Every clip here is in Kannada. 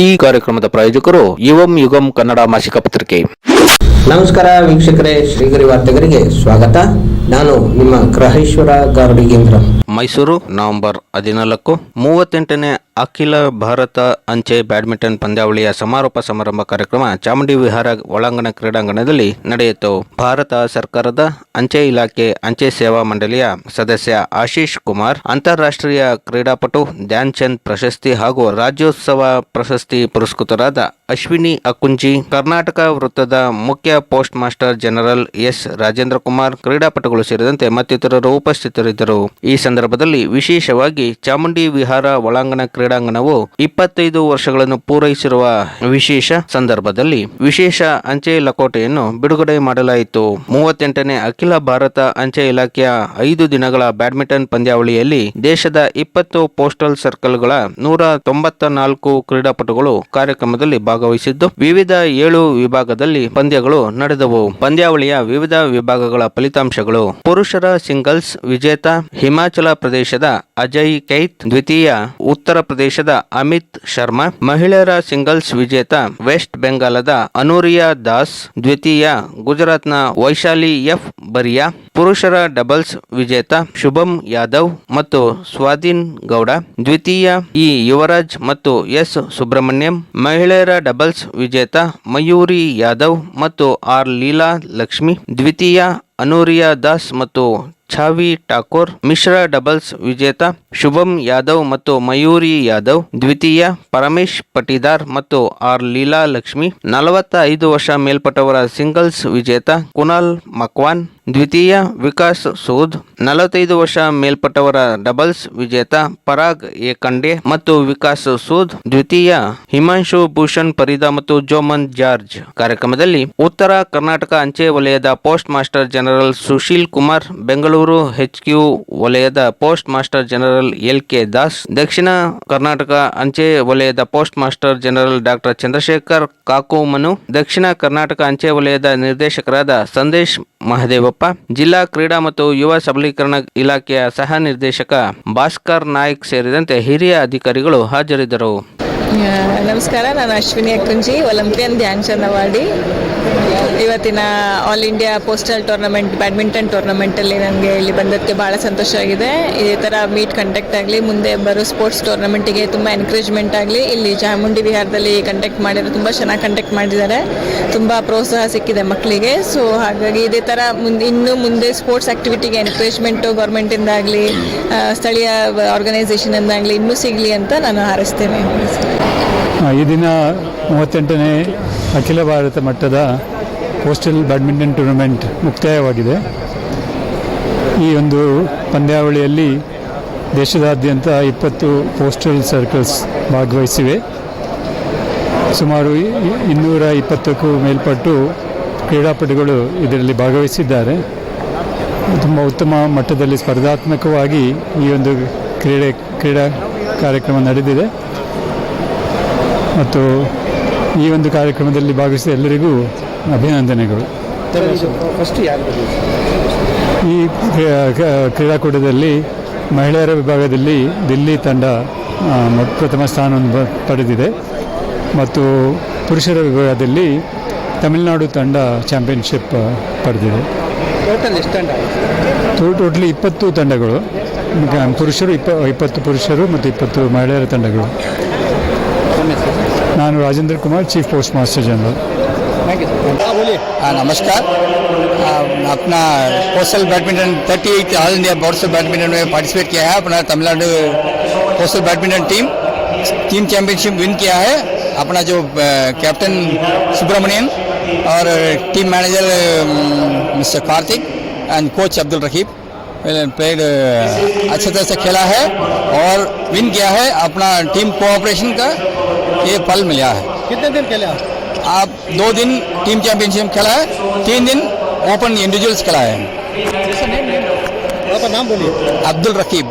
ಈ ಕಾರ್ಯಕ್ರಮದ ಪ್ರಾಯೋಜಕರು ಯುವಂ ಯುಗಂ ಕನ್ನಡ ಮಾಸಿಕ ಪತ್ರಿಕೆ. ನಮಸ್ಕಾರ ವೀಕ್ಷಕರೇ, ಶ್ರೀಗರಿ ವಾರ್ತೆಗರಿಗೆ ಸ್ವಾಗತ. ನಾನು ನಿಮ್ಮ ಗ್ರಹೇಶ್ವರ ಗಾರ್ಡಿಗೇಂದ್ರ. ಮೈಸೂರು ನವೆಂಬರ್ 14. 38ನೇ ಅಖಿಲ ಭಾರತ ಅಂಚೆ ಬ್ಯಾಡ್ಮಿಂಟನ್ ಪಂದ್ಯಾವಳಿಯ ಸಮಾರೋಪ ಸಮಾರಂಭ ಕಾರ್ಯಕ್ರಮ ಚಾಮುಂಡಿ ವಿಹಾರ ಒಳಾಂಗಣ ಕ್ರೀಡಾಂಗಣದಲ್ಲಿ ನಡೆಯಿತು. ಭಾರತ ಸರ್ಕಾರದ ಅಂಚೆ ಇಲಾಖೆ ಅಂಚೆ ಸೇವಾ ಮಂಡಳಿಯ ಸದಸ್ಯ ಆಶೀಶ್ ಕುಮಾರ್, ಅಂತಾರಾಷ್ಟ್ರೀಯ ಕ್ರೀಡಾಪಟು ಧ್ಯಾನ್ ಚಂದ್ ಪ್ರಶಸ್ತಿ ಹಾಗೂ ರಾಜ್ಯೋತ್ಸವ ಪ್ರಶಸ್ತಿ ಪುರಸ್ಕೃತರಾದ ಅಶ್ವಿನಿ ಅಕ್ಕುಂಜಿ, ಕರ್ನಾಟಕ ವೃತ್ತದ ಮುಖ್ಯ post master general S Rajendra Kumar, ಕ್ರೀಡಾಪಟುಗಳು ಸೇರಿದಂತೆ ಮತ್ತಿತರರು ಉಪಸ್ಥಿತರಿದ್ದರು. ಈ ಸಂದರ್ಭದಲ್ಲಿ ವಿಶೇಷವಾಗಿ ಚಾಮುಂಡಿ ವಿಹಾರ ಒಳಾಂಗಣ ಕ್ರೀಡಾಂಗಣವು 25 ವರ್ಷಗಳನ್ನು ಪೂರೈಸಿರುವ ವಿಶೇಷ ಸಂದರ್ಭದಲ್ಲಿ ವಿಶೇಷ ಅಂಚೆ ಲಕೋಟೆಯನ್ನು ಬಿಡುಗಡೆ ಮಾಡಲಾಯಿತು. 38ನೇ ಅಖಿಲ ಭಾರತ ಅಂಚೆ ಇಲಾಖೆಯ 5 ದಿನಗಳ ಬ್ಯಾಡ್ಮಿಂಟನ್ ಪಂದ್ಯಾವಳಿಯಲ್ಲಿ ದೇಶದ 20 ಪೋಸ್ಟಲ್ ಸರ್ಕಲ್ಗಳ 194 ಕ್ರೀಡಾಪಟುಗಳು ಕಾರ್ಯಕ್ರಮದಲ್ಲಿ ಭಾಗವಹಿಸಿದ್ದು, ವಿವಿಧ 7 ವಿಭಾಗದಲ್ಲಿ ಪಂದ್ಯಗಳು ನಡೆದವು. ಪಂದ್ಯಾವಳಿಯ ವಿವಿಧ ವಿಭಾಗಗಳ ಫಲಿತಾಂಶಗಳು: ಪುರುಷರ ಸಿಂಗಲ್ಸ್ ವಿಜೇತ ಹಿಮಾಚಲ ಪ್ರದೇಶದ ಅಜಯ್ ಕೈತ್, ದ್ವಿತೀಯ ಉತ್ತರ ಪ್ರದೇಶದ ಅಮಿತ್ ಶರ್ಮಾ, ಮಹಿಳೆಯರ ಸಿಂಗಲ್ಸ್ ವಿಜೇತ ವೆಸ್ಟ್ ಬೆಂಗಾಲದ ಅನೂರಿಯಾ ದಾಸ್, ದ್ವಿತೀಯ ಗುಜರಾತ್ನ ವೈಶಾಲಿ ಎಫ್ ಬರಿಯಾ, ಪುರುಷರ ಡಬಲ್ಸ್ ವಿಜೇತ ಶುಭಂ ಯಾದವ್ ಮತ್ತು ಸ್ವಾಧೀನ್ ಗೌಡ, ದ್ವಿತೀಯ ಇ ಯುವರಾಜ್ ಮತ್ತು ಎಸ್ ಸುಬ್ರಹ್ಮಣ್ಯಂ, ಮಹಿಳೆಯರ ಡಬಲ್ಸ್ ವಿಜೇತ ಮಯೂರಿ ಯಾದವ್ ಮತ್ತು ಆರ್ ಲೀಲಾ ಲಕ್ಷ್ಮಿ, ದ್ವಿತೀಯ ಅನೂರಿಯಾ ದಾಸ್ ಮತ್ತು ಛಾವಿ ಠಾಕೂರ್, ಮಿಶ್ರ ಡಬಲ್ಸ್ ವಿಜೇತ ಶುಭಂ ಯಾದವ್ ಮತ್ತು ಮಯೂರಿ ಯಾದವ್, ದ್ವಿತೀಯ ಪರಮೇಶ್ ಪಟಿದಾರ್ ಮತ್ತು ಆರ್ ಲೀಲಾ ಲಕ್ಷ್ಮಿ, 45 ವರ್ಷ ಮೇಲ್ಪಟ್ಟವರ ಸಿಂಗಲ್ಸ್ ವಿಜೇತ ಕುನಾಲ್ ಮಕ್ವಾನ್, ದ್ವಿತೀಯ ವಿಕಾಸ್ ಸೂದ್, 45 ವರ್ಷ ಮೇಲ್ಪಟ್ಟವರ ಡಬಲ್ಸ್ ವಿಜೇತ ಪರಾಗ್ ಏಕಂಡೆ ಮತ್ತು ವಿಕಾಸ್ ಸೂದ್, ದ್ವಿತೀಯ ಹಿಮಾಂಶು ಭೂಷಣ್ ಪರಿದಾ ಮತ್ತು ಜೋಮನ್ ಜಾರ್ಜ್. ಕಾರ್ಯಕ್ರಮದಲ್ಲಿ ಉತ್ತರ ಕರ್ನಾಟಕ ಅಂಚೆ ವಲಯದ post master general Sushil Kumar, Bengaluru HQ ವಲಯದ post master general LK Das, ದಕ್ಷಿಣ ಕರ್ನಾಟಕ ಅಂಚೆ ವಲಯದ post master general doctor Chandrashekar Kakumanu, ದಕ್ಷಿಣ ಕರ್ನಾಟಕ ಅಂಚೆ ವಲಯದ ನಿರ್ದೇಶಕರಾದ ಸಂದೇಶ್ ಮಹದೇವಪ್ಪ, ಜಿಲ್ಲಾ ಕ್ರೀಡಾ ಮತ್ತು ಯುವ ಸಬಲೀಕರಣ ಇಲಾಖೆಯ ಸಹ ನಿರ್ದೇಶಕ ಭಾಸ್ಕರ್ ನಾಯ್ಕ್ ಸೇರಿದಂತೆ ಹಿರಿಯ ಅಧಿಕಾರಿಗಳು ಹಾಜರಿದ್ದರು. ನಮಸ್ಕಾರ, ನಾನು ಅಶ್ವಿನಿ ಅಕ್ಕುಂಜಿ, ಒಲಿಂಪಿಯನ್ ಧ್ಯಾನ್ ಚಂದ್ ಅವಾರ್ಡಿ. ಇವತ್ತಿನ all India postal tournament badminton ಟೂರ್ನಮೆಂಟಲ್ಲಿ ನನಗೆ ಇಲ್ಲಿ ಬಂದಕ್ಕೆ ಭಾಳ ಸಂತೋಷ ಆಗಿದೆ. ಇದೇ ಥರ ಮೀಟ್ ಕಂಡಕ್ಟ್ ಆಗಲಿ, ಮುಂದೆ ಬರೋ ಸ್ಪೋರ್ಟ್ಸ್ ಟೂರ್ನಮೆಂಟಿಗೆ ತುಂಬ ಎನ್ಕರೇಜ್ಮೆಂಟ್ ಆಗಲಿ. ಇಲ್ಲಿ ಚಾಮುಂಡಿ ವಿಹಾರದಲ್ಲಿ ಕಂಡಕ್ಟ್ ಮಾಡಿದರೆ ತುಂಬ ಚೆನ್ನಾಗಿ ಕಂಡಕ್ಟ್ ಮಾಡಿದ್ದಾರೆ, ತುಂಬ ಪ್ರೋತ್ಸಾಹ ಸಿಕ್ಕಿದೆ ಮಕ್ಕಳಿಗೆ. ಸೊ ಹಾಗಾಗಿ ಇದೇ ಥರ ಇನ್ನು ಮುಂದೆ ಸ್ಪೋರ್ಟ್ಸ್ ಆ್ಯಕ್ಟಿವಿಟಿಗೆ ಎನ್ಕರೇಜ್ಮೆಂಟು ಗೌರ್ಮೆಂಟಿಂದ ಆಗಲಿ, ಸ್ಥಳೀಯ ಆರ್ಗನೈಸೇಷನಿಂದ ಆಗಲಿ ಇನ್ನೂ ಸಿಗಲಿ ಅಂತ ನಾನು ಹಾರೈಸ್ತೇನೆ. ಈ ದಿನ 38ನೇ ಅಖಿಲ ಭಾರತ ಮಟ್ಟದ ಪೋಸ್ಟಲ್ ಬ್ಯಾಡ್ಮಿಂಟನ್ ಟೂರ್ನಮೆಂಟ್ ಮುಕ್ತಾಯವಾಗಿದೆ. ಈ ಒಂದು ಪಂದ್ಯಾವಳಿಯಲ್ಲಿ ದೇಶದಾದ್ಯಂತ 20 ಪೋಸ್ಟಲ್ ಸರ್ಕಲ್ಸ್ ಭಾಗವಹಿಸಿವೆ. ಸುಮಾರು 220ಕ್ಕೂ ಮೇಲ್ಪಟ್ಟು ಕ್ರೀಡಾಪಟುಗಳು ಇದರಲ್ಲಿ ಭಾಗವಹಿಸಿದ್ದಾರೆ. ತುಂಬ ಉತ್ತಮ ಮಟ್ಟದಲ್ಲಿ ಸ್ಪರ್ಧಾತ್ಮಕವಾಗಿ ಈ ಒಂದು ಕ್ರೀಡಾ ಕಾರ್ಯಕ್ರಮ ನಡೆದಿದೆ ಮತ್ತು ಈ ಒಂದು ಕಾರ್ಯಕ್ರಮದಲ್ಲಿ ಭಾಗವಹಿಸಿದ ಎಲ್ಲರಿಗೂ ಅಭಿನಂದನೆಗಳು. ಈ ಕ್ರೀಡಾಕೂಟದಲ್ಲಿ ಮಹಿಳೆಯರ ವಿಭಾಗದಲ್ಲಿ ದಿಲ್ಲಿ ತಂಡ ಪ್ರಥಮ ಸ್ಥಾನವನ್ನು ಪಡೆದಿದೆ ಮತ್ತು ಪುರುಷರ ವಿಭಾಗದಲ್ಲಿ ತಮಿಳುನಾಡು ತಂಡ ಚಾಂಪಿಯನ್ಶಿಪ್ ಪಡೆದಿದೆ. ಟೋಟಲಿ 20 ತಂಡಗಳು, ಪುರುಷರು 20 ಪುರುಷರು ಮತ್ತು 20 ಮಹಿಳೆಯರ ತಂಡಗಳು. ನಾನು Rajendra Kumar, chief post master general. नमस्कार. अपना postal badminton 38 all India postal badminton में पार्टिसिपेट किया है. अपना Tamil Nadu postal badminton team championship win किया है. अपना जो कैप्टन सुब्रमण्यन और team manager mister Karthik and coach Abdul Raqib played अच्छे तरह से खेला है और विन किया है. अपना टीम कोऑपरेशन का ये फल मिला है. कितने दिन खेला आप? 2 दिन टीम चैंपियनशिप खेला है, 3 दिन ओपन इंडिविजुअल्स खेला है. आपका नाम बोलिए. अब्दुल रकीब.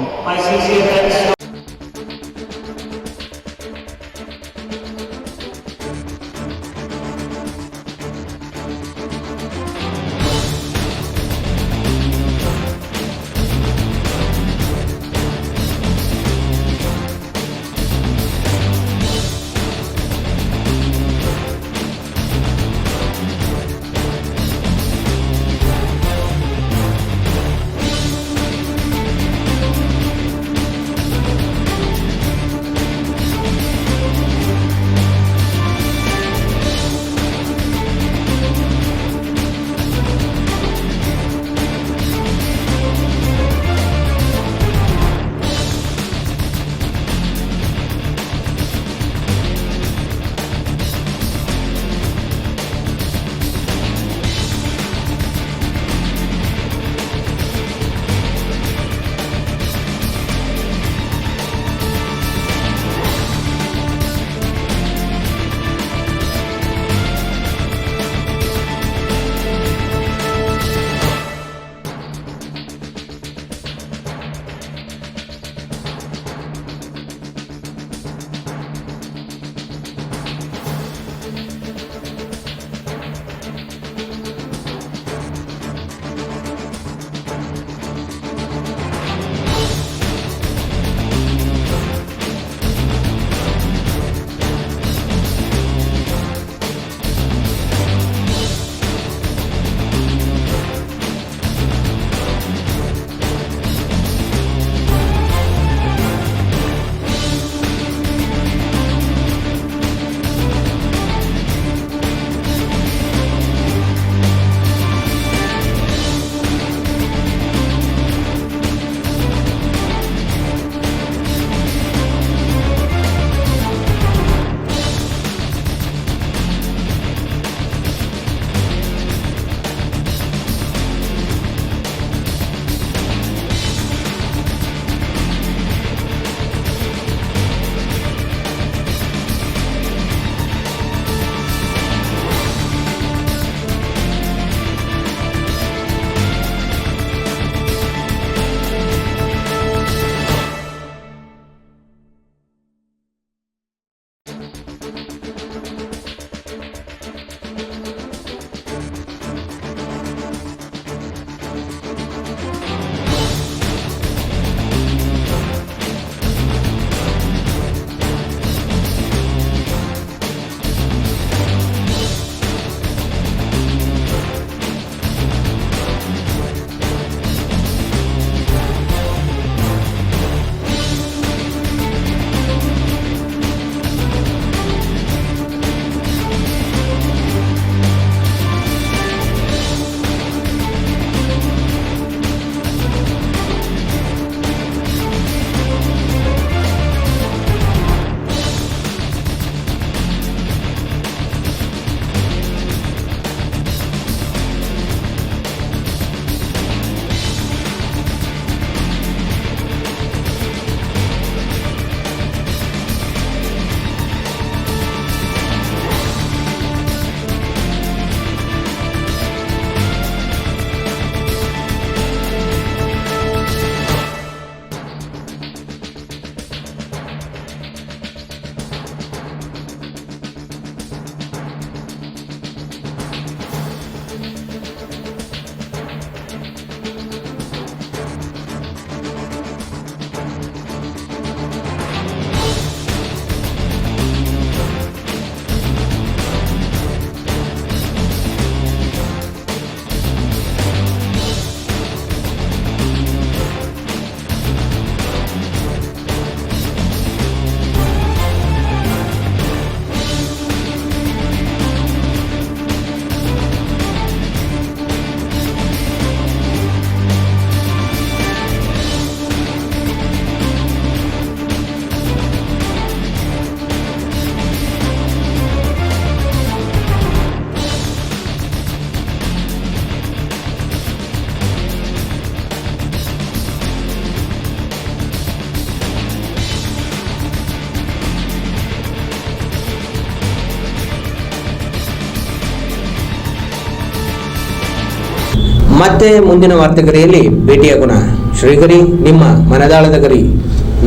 ಮತ್ತೆ ಮುಂದಿನ ವಾರ್ತೆಗರಿಯಲ್ಲಿ ಭೇಟಿಯಾಗೋಣ. ಶ್ರೀಗರಿ, ನಿಮ್ಮ ಮನದಾಳದ ಗರಿ.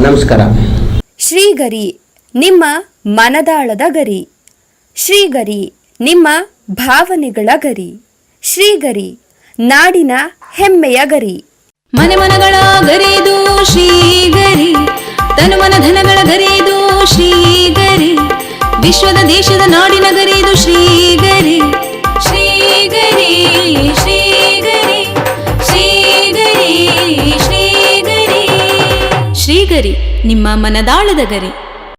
ನಮಸ್ಕಾರ. ಶ್ರೀಗರಿ, ನಿಮ್ಮ ಮನದಾಳದ ಗರಿ. ಶ್ರೀಗರಿ, ನಿಮ್ಮ ಭಾವನೆಗಳ ಗರಿ. ಶ್ರೀಗರಿ, ನಾಡಿನ ಹೆಮ್ಮೆಯ ಗರಿ. ಮನೆ ಮನಗಳ ಗರಿದು ಶ್ರೀಗರಿ, ತನು ಮನ ಧನಗಳ ಗರಿದು ಶ್ರೀಗರಿ, ವಿಶ್ವದ ದೇಶದ ನಾಡಿನ ಗರಿದು ಶ್ರೀಗರಿ. ಶ್ರೀಗರಿ ಶ್ರೀಗರಿ ಶ್ರೀಗರಿ ಶ್ರೀಗರಿ ಶ್ರೀಗರಿ, ನಿಮ್ಮ ಮನದಾಳದ ಗರಿ.